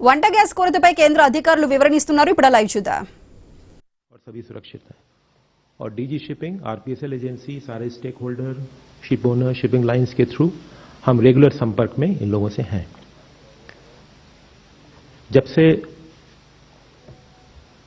వంట గ్యాస్ కొరతపై కేంద్ర అధికారులు వివరణిస్తున్నారు. ఇప్పుడు లైవ్ చూద్దాం. और सभी सुरक्षित है और डीजी शिपिंग, आरपीएसएल एजेंसी, सारे stakeholder, ship owner, shipping lines के थ्रू हम रेगुलर संपर्क में इन लोगों से हैं. जब से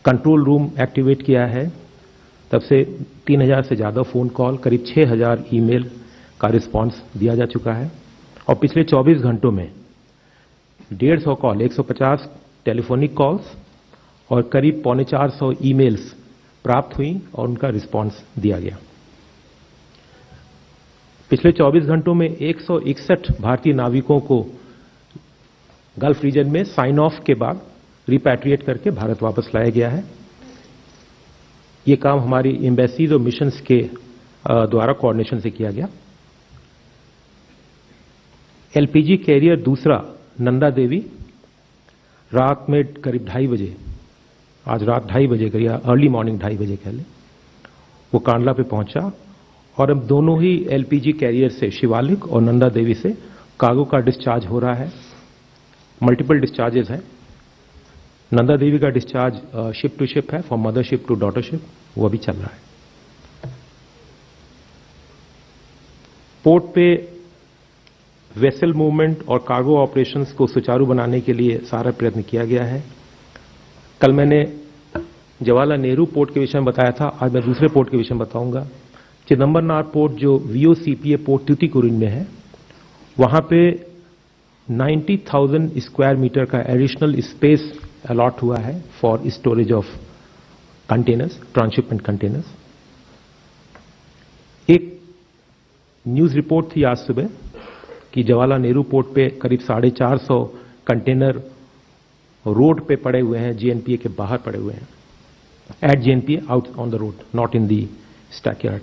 कंट्रोल रूम एक्टिवेट किया है तब से 3000 से ज्यादा फोन कॉल, करीब 6000 ईमेल का रिस्पांस दिया जा चुका है और पिछले 24 घंटों में 150 कॉल, 150 टेलीफोनिक कॉल्स और करीब 450 ईमेल्स प्राप्त हुई और उनका रिस्पांस दिया गया. पिछले 24 घंटों में 161 भारतीय नाविकों को गल्फ रीजन में साइन ऑफ के बाद रिपैट्रिएट करके भारत वापस लाया गया है. ये काम हमारी एम्बेसीज और मिशंस के द्वारा कोऑर्डिनेशन से किया गया. एलपीजी कैरियर दूसरा नंदा देवी रात में करीब 2:30 बजे, आज रात 2:30 बजे करीब अर्ली मॉर्निंग 2:30 बजे कह लें, वो कांडला पे पहुंचा और अब दोनों ही एलपीजी कैरियर से शिवालिक और नंदा देवी से कार्गो का डिस्चार्ज हो रहा है. मल्टीपल डिस्चार्जेस हैं. नंदा देवी का डिस्चार्ज शिप टू शिप है, from mother ship to daughter ship, वो अभी चल रहा है. पोर्ट पे वेसल मूवमेंट और कार्गो ऑपरेशंस को सुचारू बनाने के लिए सारा प्रयत्न किया गया है. कल मैंने जवाहरलाल नेहरू पोर्ट के विषय में बताया था, आज मैं दूसरे पोर्ट के विषय में बताऊंगा. चिदंबरनार पोर्ट जो वीओसीपीए पोर्ट तूतीकुरिन में है, वहां पे 90,000 स्क्वायर मीटर का एडिशनल स्पेस अलॉट हुआ है for storage of containers, transshipment containers. एक न्यूज रिपोर्ट थी आज सुबह कि जवाहरलाल नेहरू पोर्ट पे करीब 450 कंटेनर रोड पे पड़े हुए हैं, जीएनपीए के बाहर पड़े हुए हैं. At G N P A, out on the road, not in the stackyard.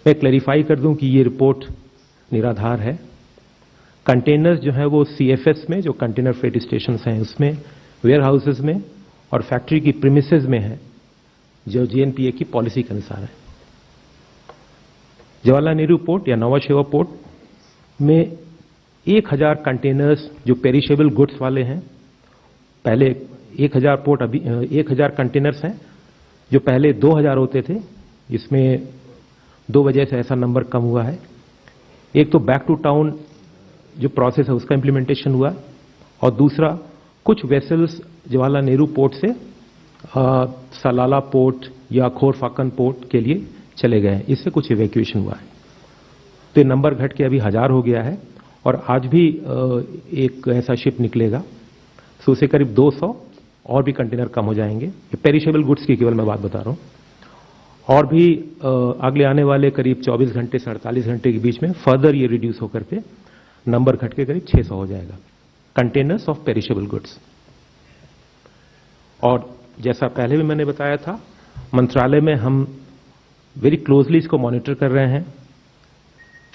मैं क्लैरिफाई कर दूं कि ये रिपोर्ट निराधार है. कंटेनर्स जो है वो सीएफएस में, जो कंटेनर फ्रेट स्टेशन हैं, उसमें, वेयर हाउसेज में और फैक्ट्री की प्रीमिसेस में है, जो जीएनपीए की पॉलिसी के अनुसार है. जवाहरलाल नेहरू पोर्ट या नवा शेवा पोर्ट में 1000 कंटेनर्स जो पेरिशेबल गुड्स वाले हैं, पहले 1000 कंटेनर्स हैं जो पहले 2000 होते थे. इसमें 2 वजह से ऐसा नंबर कम हुआ है. एक तो बैक टू टाउन जो प्रोसेस है उसका इंप्लीमेंटेशन हुआ और दूसरा कुछ वेसल्स जवाहरलाल नेहरू पोर्ट से सलाला पोर्ट या खोरफाकन पोर्ट के लिए चले गए हैं. इससे कुछ इवैक्यूएशन हुआ है. तो ये नंबर घट के अभी 1000 हो गया है और आज भी एक ऐसा शिप निकलेगा, तो उसे करीब 200 और भी कंटेनर कम हो जाएंगे. ये पेरिशेबल गुड्स की केवल मैं बात बता रहा हूं. और भी अगले आने वाले करीब 24 घंटे से 48 घंटे के बीच में फर्दर ये रिड्यूस होकर के नंबर घट के करीब 600 हो जाएगा, कंटेनर्स ऑफ पेरिशेबल गुड्स. और जैसा पहले भी मैंने बताया था, मंत्रालय में हम वेरी क्लोजली इसको मॉनिटर कर रहे हैं,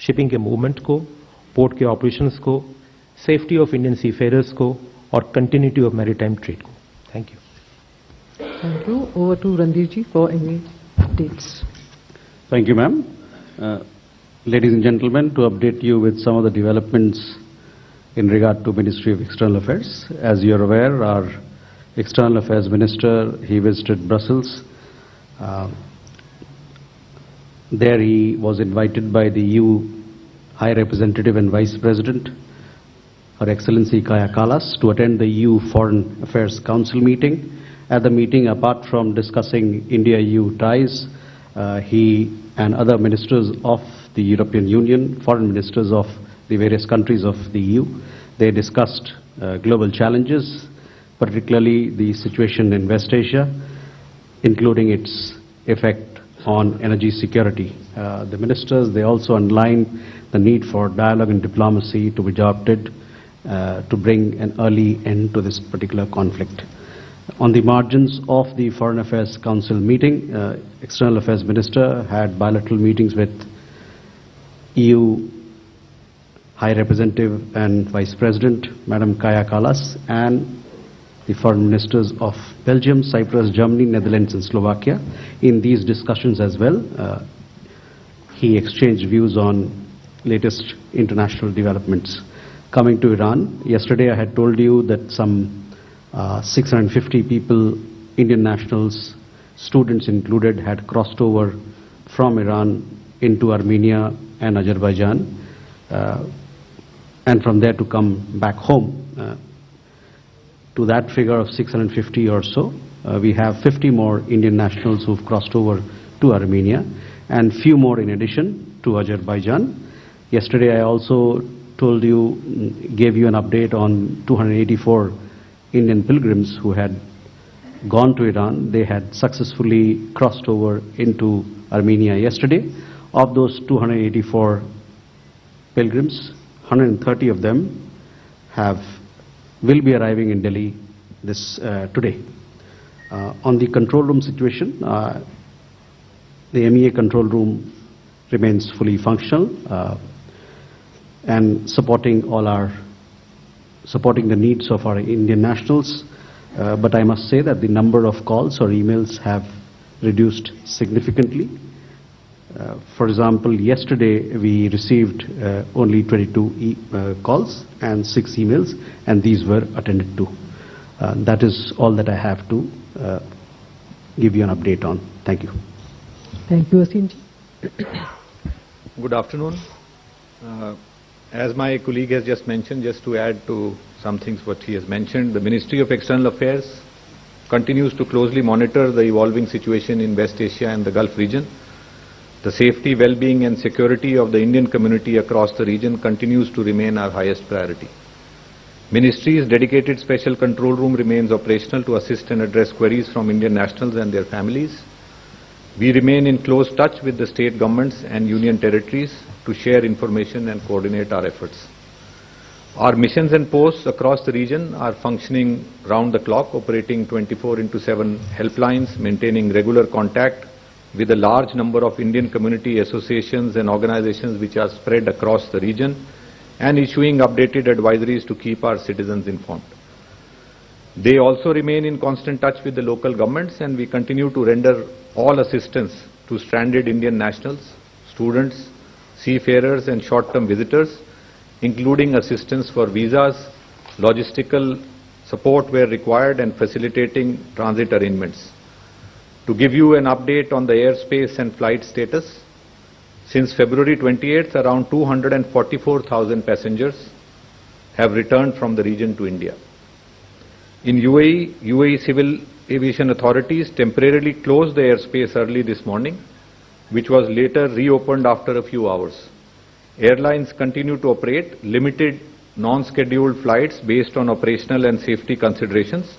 शिपिंग के मूवमेंट को, पोर्ट के ऑपरेशंस को, सेफ्टी ऑफ इंडियन सीफेयरर्स को और कंटिन्यूटी ऑफ मैरीटाइम ट्रेड को. Thank you. Thank you. Over to Randir ji for any updates. Thank you, ma'am. Ladies and gentlemen, to update you with some of the developments in regard to Ministry of External Affairs. As you are aware, our External Affairs Minister, he visited Brussels. There he was invited by the EU High Representative and Vice President, Her Excellency Kaja Kallas, to attend the EU Foreign Affairs Council meeting. At the meeting, apart from discussing India-EU ties, he and other ministers of the European Union, foreign ministers of the various countries of the EU, they discussed global challenges, particularly the situation in West Asia, including its effect on energy security. The ministers, they also underlined the need for dialogue and diplomacy to be adopted to bring an early end to this particular conflict. On the margins of the Foreign Affairs Council meeting, External Affairs Minister had bilateral meetings with EU High Representative and Vice President, Madam Kaja Kallas, and the foreign ministers of Belgium, Cyprus, Germany, Netherlands and Slovakia. In these discussions as well, he exchanged views on latest international developments. coming to Iran. Yesterday I had told you that some 650 people, Indian nationals, students included, had crossed over from Iran into Armenia and Azerbaijan, and from there to come back home. To that figure of 650 or so, we have 50 more Indian nationals who've crossed over to Armenia, and few more in addition to Azerbaijan. Yesterday I also told you, gave you an update on 284 Indian pilgrims who had gone to Iran. They had successfully crossed over into Armenia yesterday. Of those 284 pilgrims, 130 of them will be arriving in Delhi today. On the control room situation, the MEA control room remains fully functional and supporting the needs of our Indian nationals. But I must say that the number of calls or emails have reduced significantly. For example, yesterday we received only 22 calls and 6 emails, and these were attended to. That is all that I have to give you an update on. Thank you. Thank you, Asim ji. Good afternoon. As my colleague has just mentioned, just to add to some things what he has mentioned, the Ministry of External Affairs continues to closely monitor the evolving situation in West Asia and the Gulf region. The safety, well-being and security of the Indian community across the region continues to remain our highest priority. Ministry's dedicated special control room remains operational to assist and address queries from Indian nationals and their families. We remain in close touch with the state governments and union territories to share information and coordinate our efforts. Our missions and posts across the region are functioning round the clock, operating 24/7 helplines, maintaining regular contact with a large number of Indian community associations and organizations which are spread across the region, and issuing updated advisories to keep our citizens informed. They also remain in constant touch with the local governments, and we continue to render all assistance to stranded Indian nationals, students, seafarers and short-term visitors, including assistance for visas, logistical support where required, and facilitating transit arrangements. To give you an update on the airspace and flight status, since February 28th, around 244,000 passengers have returned from the region to India. In UAE Civil Aviation authorities temporarily closed the airspace early this morning, which was later reopened after a few hours. Airlines continue to operate limited non-scheduled flights based on operational and safety considerations.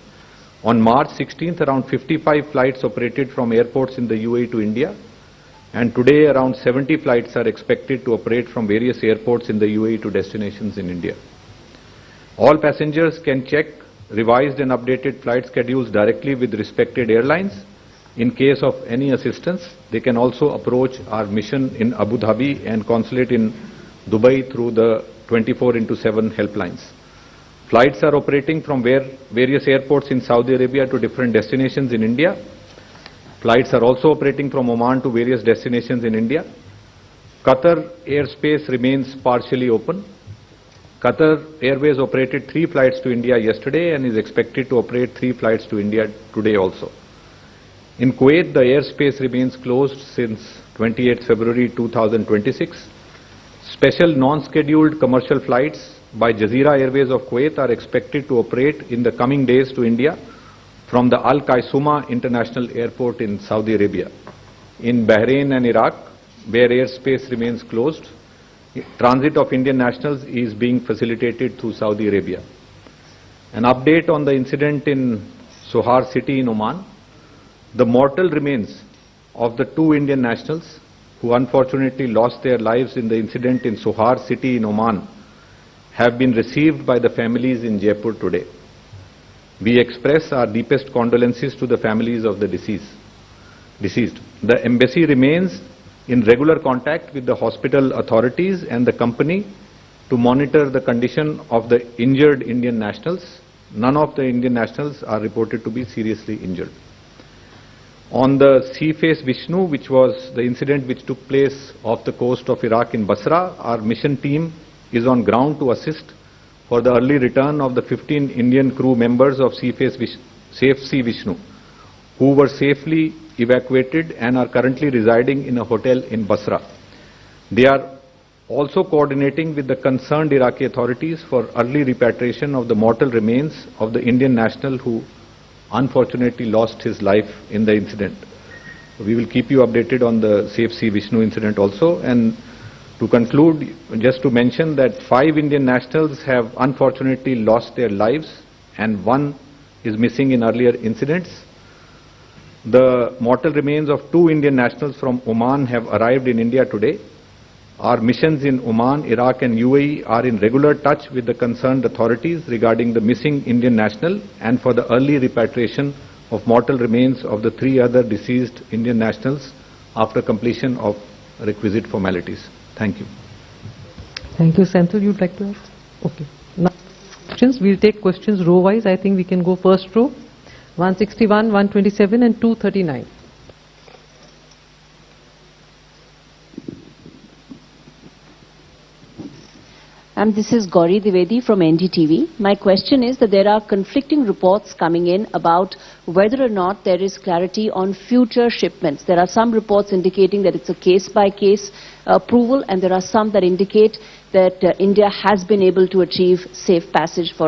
On March 16th, around 55 flights operated from airports in the UAE to India, and today around 70 flights are expected to operate from various airports in the UAE to destinations in India. All passengers can check revised and updated flight schedules directly with respected airlines. In case of any assistance, they can also approach our mission in Abu Dhabi and consulate in Dubai through the 24/7 helplines. Flights are operating from various airports in Saudi Arabia to different destinations in India. Flights are also operating from Oman to various destinations in India. Qatar airspace remains partially open. Qatar Airways operated 3 flights to India yesterday and is expected to operate 3 flights to India today also. In Kuwait, the airspace remains closed since 28 February 2026. Special non-scheduled commercial flights by Jazeera Airways of Kuwait are expected to operate in the coming days to India from the Al Qaisuma International Airport in Saudi Arabia. In Bahrain and Iraq, where airspace remains closed, transit of Indian nationals is being facilitated through Saudi Arabia. An update on the incident in Sohar city in Oman. The mortal remains of the 2 Indian nationals who unfortunately lost their lives in the incident in Sohar city in Oman have been received by the families in Jaipur today. We express our deepest condolences to the families of the deceased. The embassy remains in regular contact with the hospital authorities and the company to monitor the condition of the injured Indian nationals. None of the Indian nationals are reported to be seriously injured. On the Seaface Vishnu, which was the incident which took place off the coast of Iraq in Basra, our mission team is on ground to assist for the early return of the 15 Indian crew members of Safe Sea Vishnu, who were safely evacuated and are currently residing in a hotel in Basra. They are also coordinating with the concerned Iraqi authorities for early repatriation of the mortal remains of the Indian national who unfortunately lost his life in the incident. We will keep you updated on the Safe Sea Vishnu incident also. And to conclude, just to mention that 5 Indian nationals have unfortunately lost their lives and 1 is missing in earlier incidents. The mortal remains of 2 Indian nationals from Oman have arrived in India today. Our missions in Oman, Iraq and UAE are in regular touch with the concerned authorities regarding the missing Indian national and for the early repatriation of mortal remains of the 3 other deceased Indian nationals after completion of requisite formalities. Thank you. Thank you. Senthil, you'd like to add? Okay. Now, questions. We'll take questions row-wise. I think we can go first row. 161, 127 and 239. This is Gauri Dwivedi from NDTV. My question is that there are conflicting reports coming in about whether or not there is clarity on future shipments. There are some reports indicating that it's a case-by-case approval, and there are some that indicate that India has been able to achieve safe passage for